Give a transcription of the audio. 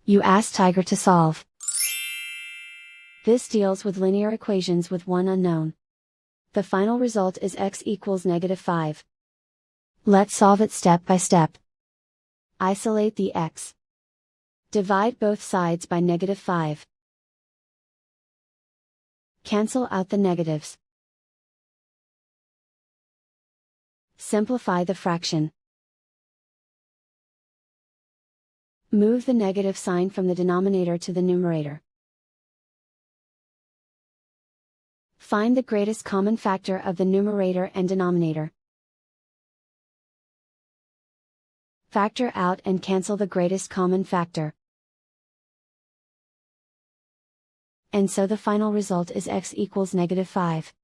You ask Tiger to solve. This deals with linear equations with one unknown. The final result is x equals -5. Let's solve it step by step. Isolate the x. Divide both sides by -5. Cancel out the negatives. Simplify the fraction. Move the negative sign from the denominator to the numerator. Find the greatest common factor of the numerator and denominator. Factor out and cancel the greatest common factor. And so the final result is x equals -5.